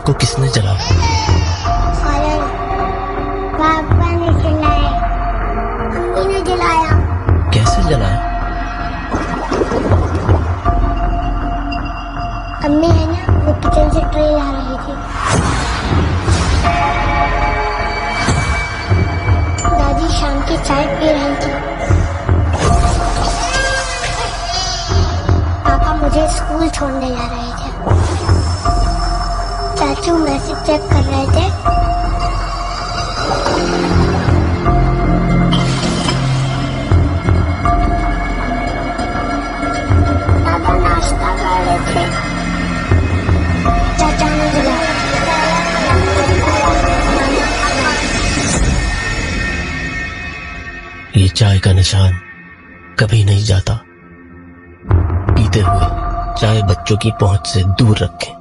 को किसने जलाया? फादर, पापा ने जलाया, मम्मी ने जलाया। कैसे जलाया? अम्मी है ना, वो किचन से ट्रे ला रही थी। दादी शाम की चाय पी रही थी। पापा मुझे स्कूल छोड़ने जा रहे थे। चाचू मैसेज चेक कर रहे थे। दादा नाश्ता कर रहे थे। चाचा ने जलाया। ये चाय का निशान कभी नहीं जाता। पीते हुए चाय बच्चों की पहुंच से दूर रखें।